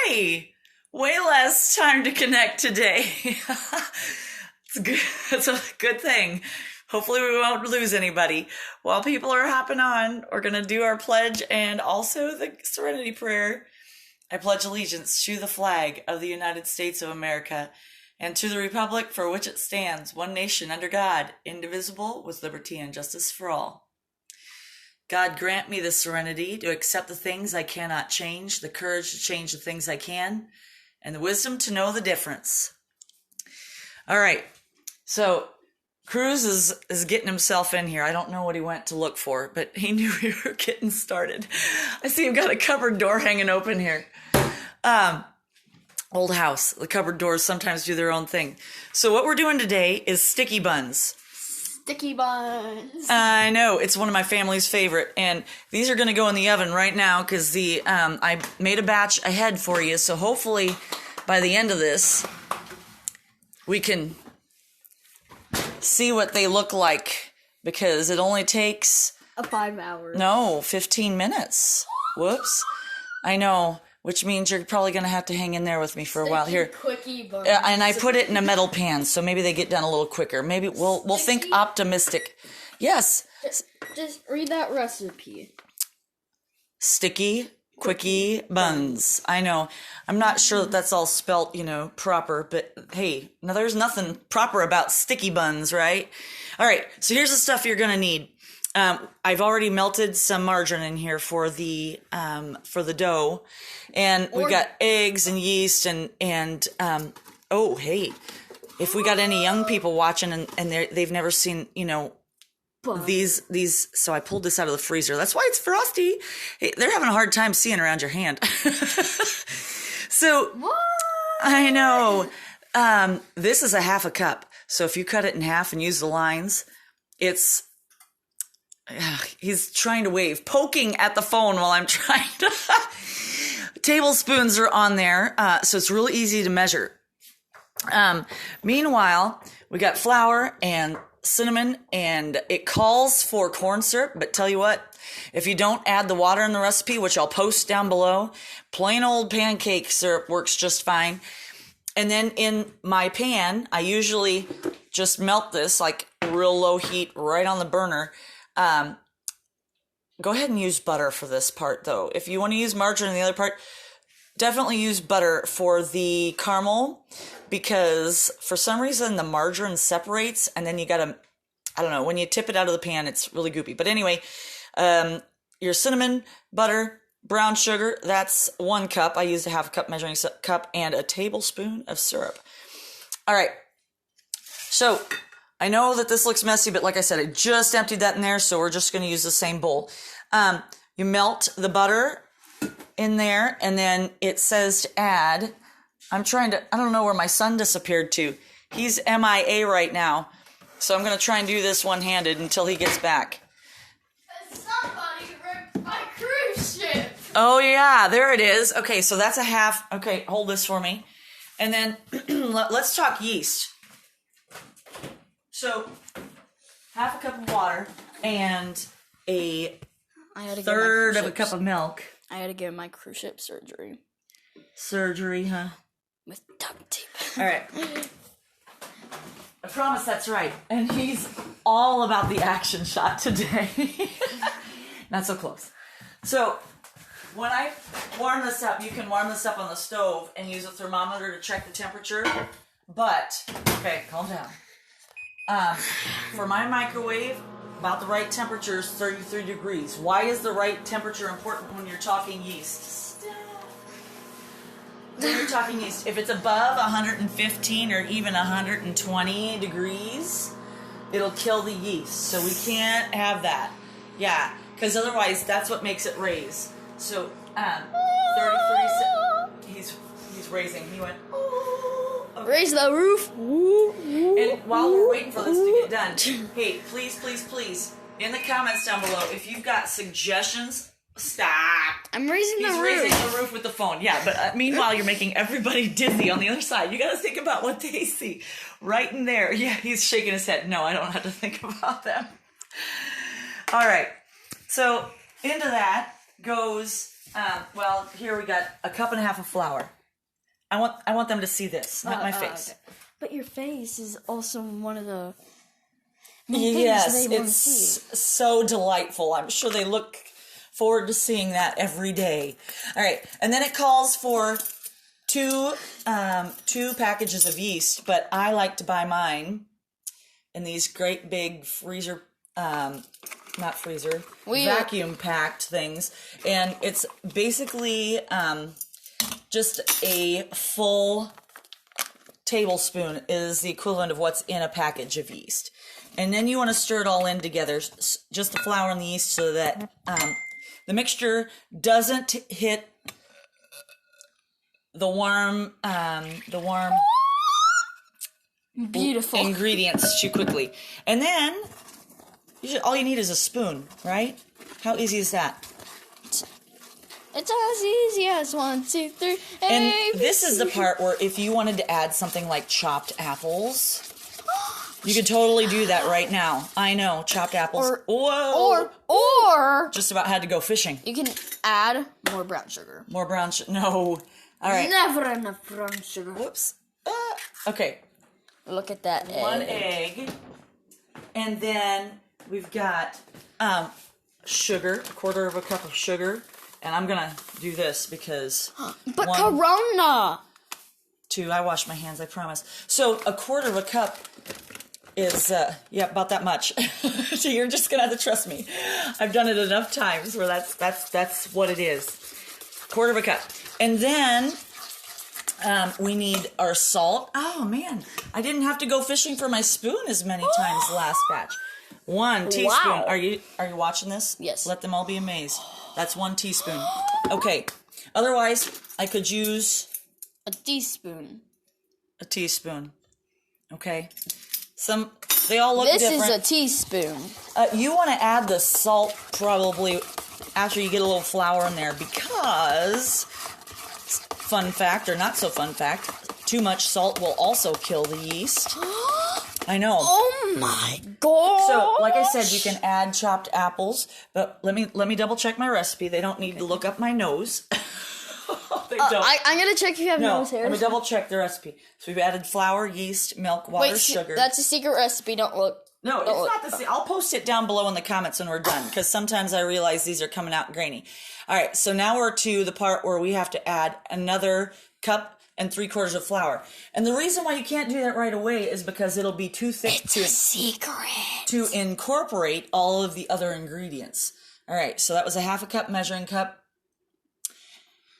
Hey, way less time to connect today. It's good. It's a good thing. Hopefully we won't lose anybody. While people are hopping on, we're going to do our pledge and also the Serenity Prayer. I pledge allegiance to the flag of the United States of America and to the republic for which it stands, one nation under God, indivisible, with liberty and justice for all. God grant me the serenity to accept the things I cannot change, the courage to change the things I can, and the wisdom to know the difference. All right, so Cruz is getting himself in here. I don't know what he went to look for, but he knew we were getting started. I see him got a cupboard door hanging open here. Old house. The cupboard doors sometimes do their own thing. So what we're doing today is sticky buns. Sticky buns. I know, it's one of my family's favorite, and these are going to go in the oven right now because I made a batch ahead for you, so hopefully by the end of this we can see what they look like, because it only takes 5 hours. No, 15 minutes. Whoops. I know, which means you're probably going to have to hang in there with me for a while here. Quickie buns. And I put it in a metal pan, so maybe they get done a little quicker. Maybe we'll think optimistic. Yes. Just read that recipe. Sticky, Quickie buns. I know. I'm not sure that that's all spelt, proper, but hey, now there's nothing proper about sticky buns, right? All right, so here's the stuff you're going to need. I've already melted some margarine in here for the dough, and we got eggs and yeast and oh, hey, if we got any young people watching and they've never seen, these, so I pulled this out of the freezer. That's why it's frosty. Hey, they're having a hard time seeing around your hand. So, what? I know. This is a half a cup. So if you cut it in half and use the lines, it's, he's trying to wave, poking at the phone while I'm trying to, tablespoons are on there. So it's really easy to measure. Meanwhile, we got flour and cinnamon, and it calls for corn syrup, but tell you what, if you don't add the water in the recipe, which I'll post down below, plain old pancake syrup works just fine. And then in my pan, I usually just melt this like real low heat right on the burner. Go ahead and use butter for this part though. If you want to use margarine in the other part, definitely use butter for the caramel, because for some reason the margarine separates, and then you gotta, I don't know, when you tip it out of the pan, it's really goopy. But anyway, your cinnamon, butter, brown sugar, that's 1 cup. I used a half a cup measuring cup, and a tablespoon of syrup. All right. So I know that this looks messy, but like I said, I just emptied that in there, so we're just going to use the same bowl. You melt the butter in there, and then it says to add, I don't know where my son disappeared to. He's MIA right now, so I'm going to try and do this one-handed until he gets back. Somebody ripped my cruise ship. Oh, yeah, there it is. Okay, so that's a half. Okay, hold this for me. And then let's talk yeast. So, half a cup of water and a third of a cup of milk. I had to get my cruise ship surgery. Surgery, huh? With duct tape. All right. I promise that's right. And he's all about the action shot today. Not so close. So, when I warm this up, you can warm this up on the stove and use a thermometer to check the temperature. But, okay, calm down. For my microwave, about the right temperature is 33 degrees. Why is the right temperature important when you're talking yeast? When you're talking yeast, if it's above 115 or even 120 degrees, it'll kill the yeast. So we can't have that. Yeah, because otherwise that's what makes it raise. So 33, he's raising. He went, okay. Raise the roof. And while we're waiting for this to get done, hey, please, in the comments down below, if you've got suggestions, stop. I'm raising the roof. He's raising the roof with the phone. Yeah, but meanwhile, you're making everybody dizzy on the other side. You got to think about what they see right in there. Yeah, he's shaking his head. No, I don't have to think about them. All right. So into that goes, well, here we got a cup and a half of flour. I want them to see this, not my face. Okay. But your face is also one of the main Yes, things they want to it's see. so delightful. I'm sure they look forward to seeing that every day. All right, and then it calls for two packages of yeast, but I like to buy mine in these great big freezer, not freezer, vacuum packed things, and it's basically just a full tablespoon is the equivalent of what's in a package of yeast. And then you want to stir it all in together, just the flour and the yeast, so that the mixture doesn't hit the warm Beautiful ingredients too quickly. And then all you need is a spoon, right? How easy is that? It's as easy as 1, 2, 3. And this is the part where if you wanted to add something like chopped apples, you could totally do that right now. I know, chopped apples. Or Just about had to go fishing. you can add more brown sugar. More brown sugar. No. All right. Never enough brown sugar. Whoops. Okay. Look at that egg. 1 egg. And then we've got sugar, 1/4 cup of sugar. And I'm going to do this because... But Corona! 2, I wash my hands, I promise. So 1/4 cup is, about that much. So you're just going to have to trust me. I've done it enough times where that's what it is. 1/4 cup. And then we need our salt. Oh, man. I didn't have to go fishing for my spoon as many times last batch. 1 teaspoon. Wow. Are you watching this? Yes. Let them all be amazed. That's 1 teaspoon. Okay. Otherwise, I could use A teaspoon. a teaspoon. Okay. They all look This different. is a teaspoon. You want to add the salt probably after you get a little flour in there because, fun fact or not so fun fact, too much salt will also kill the yeast. I know. Oh my god! So, like I said, you can add chopped apples, but let me double check my recipe. They don't need to look up my nose. They don't. I'm gonna check if you have No, nose hairs. let me double check the recipe. So we've added flour, yeast, milk, water, Wait, sugar. that's a secret recipe. Don't look. No, it's don't look. not the same. I'll post it down below in the comments when we're done, because sometimes I realize these are coming out grainy. All right, so now we're to the part where we have to add another cup and 3/4 of flour. And the reason why you can't do that right away is because it'll be too thick It's a secret. to incorporate all of the other ingredients. All right, so that was a 1/2 cup measuring cup.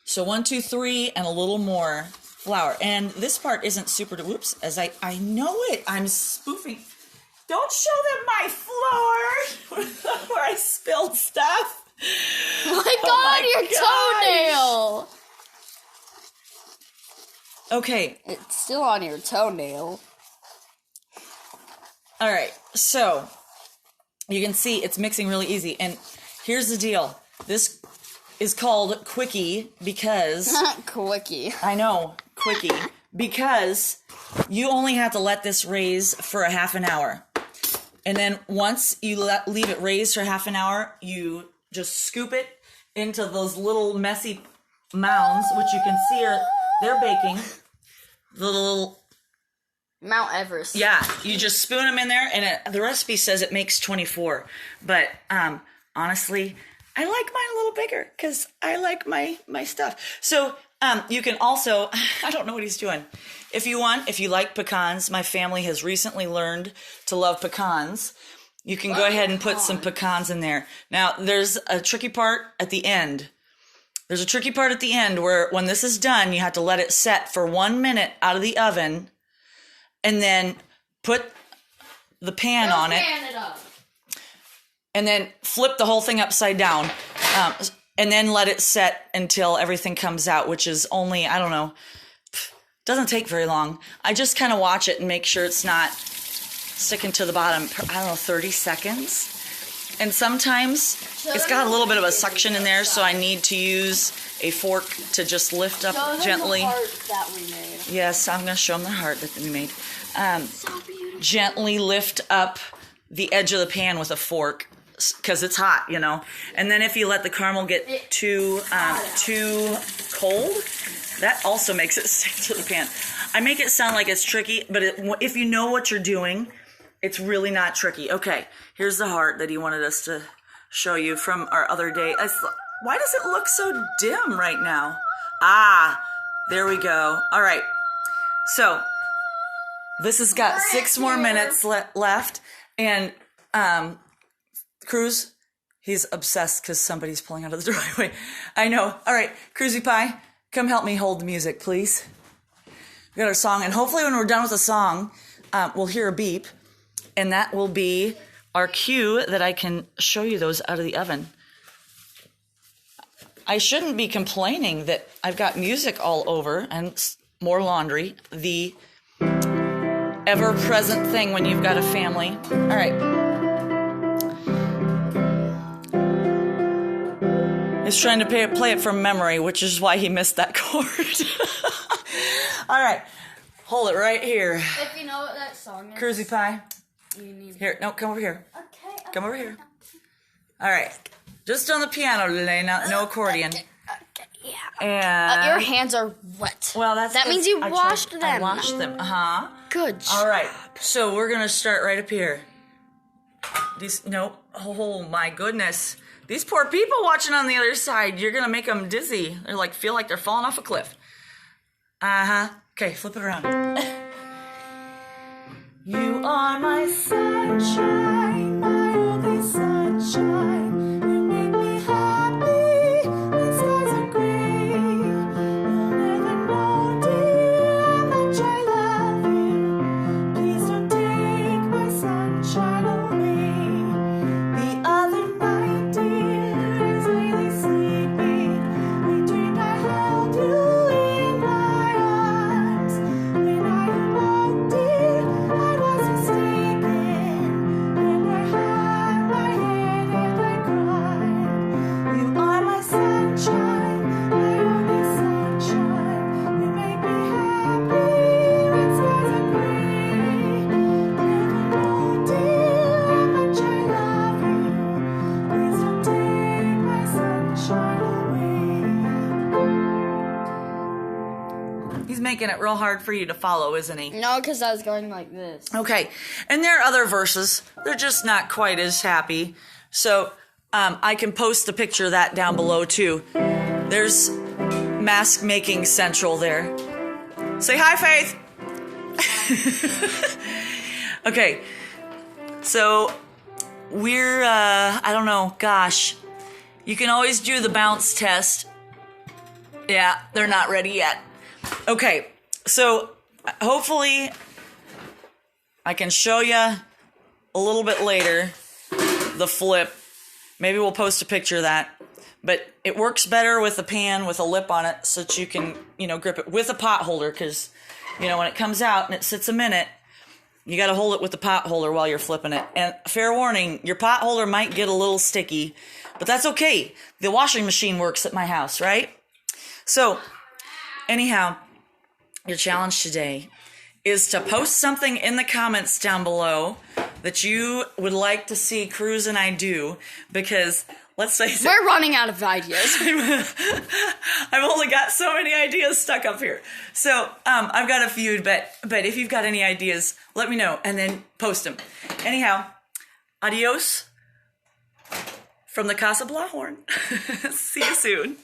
So 1, 2, 3, and a little more flour. And this part isn't super, whoops, as I know it, I'm spoofing. Don't show them my floor where I spilled stuff. My god, your gosh. toenail! Okay, It's still on your toenail. all right, so you can see it's mixing really easy. And here's the deal. This is called Quickie because... Quickie. I know, Quickie. Because you only have to let this raise for a 1/2 hour. And then once you leave it raise for 1/2 hour, you just scoop it into those little messy mounds, which you can see they're baking. The little... Mount Everest. Yeah, you just spoon them in there, and the recipe says it makes 24. But honestly, I like mine a little bigger because I like my stuff. So you can also, I don't know what he's doing. If you like pecans, my family has recently learned to love pecans. You can go ahead and put some pecans in there. Now, there's a tricky part at the end. There's a tricky part at the end where when this is done, you have to let it set for 1 minute out of the oven and then put the pan on it. And then flip the whole thing upside down. And then let it set until everything comes out, which is only, I don't know, doesn't take very long. I just kind of watch it and make sure it's not sticking to the bottom, I don't know, 30 seconds. And sometimes it's got a little bit of a suction in there, so I need to use a fork to just lift up gently. The heart that we made. Yes, I'm going to show them the heart that we made. So beautiful. Gently lift up the edge of the pan with a fork, because it's hot, And then if you let the caramel get too cold, That also makes it stick to the pan. I make it sound like it's tricky, but if you know what you're doing, it's really not tricky. Okay, here's the heart that he wanted us to show you from our other day. Why does it look so dim right now? Ah, there we go. All right, so this has got 6 more minutes left, and Cruz, he's obsessed because somebody's pulling out of the driveway. I know. All right, Cruzy Pie, come help me hold the music, please. We got our song, and hopefully when we're done with the song, we'll hear a beep, and that will be our cue that I can show you those out of the oven. I shouldn't be complaining that I've got music all over and more laundry, the ever-present thing when you've got a family. All right. He's trying to play it from memory, which is why he missed that chord. All right. Hold it right here. If you know what that song is. Cruzy Pie. You need... Here, no, come over here. Okay. Come over here. All right. Just on the piano today, no accordion. Okay, yeah. And your hands are wet. Well, that means you washed them. I washed them. Uh-huh. Good job. All right. So we're going to start right up here. Oh my goodness. These poor people watching on the other side, you're going to make them dizzy. They're like, feel like they're falling off a cliff. Uh-huh. Okay, flip it around. You are my sunshine, my only sunshine. You make me happy when skies are gray. You'll never know, dear, how much I love you. Please don't take my sunshine away. The other night, dear, as I lay sleeping, I dreamed I held you in my arms. When I awoke, dear, I was mistaken, and I hung my head and I cried. You are my sunshine, my only sunshine. You make me happy when skies are gray. Never know, dear, how much I love you. Please don't take my sunshine away. He's making it real hard for you to follow, isn't he? No, because I was going like this. Okay, and there are other verses. They're just not quite as happy. So I can post a picture of that down below too. There's mask making central there. Say hi, Faith. Okay, so we're, I don't know, gosh. You can always do the bounce test. Yeah, they're not ready yet. Okay, so hopefully I can show you a little bit later the flip. Maybe we'll post a picture of that. But it works better with a pan with a lip on it so that you can, grip it with a pot holder because, when it comes out and it sits a minute, you got to hold it with the pot holder while you're flipping it. And fair warning, your pot holder might get a little sticky, but that's okay. The washing machine works at my house, right? So, anyhow, your challenge today is to post something in the comments down below that you would like to see Cruz and I do, because let's face it, we're running out of ideas. I've only got so many ideas stuck up here. So I've got a few, but if you've got any ideas, let me know and then post them. Anyhow, adios from the Casa Blahorn. See you soon.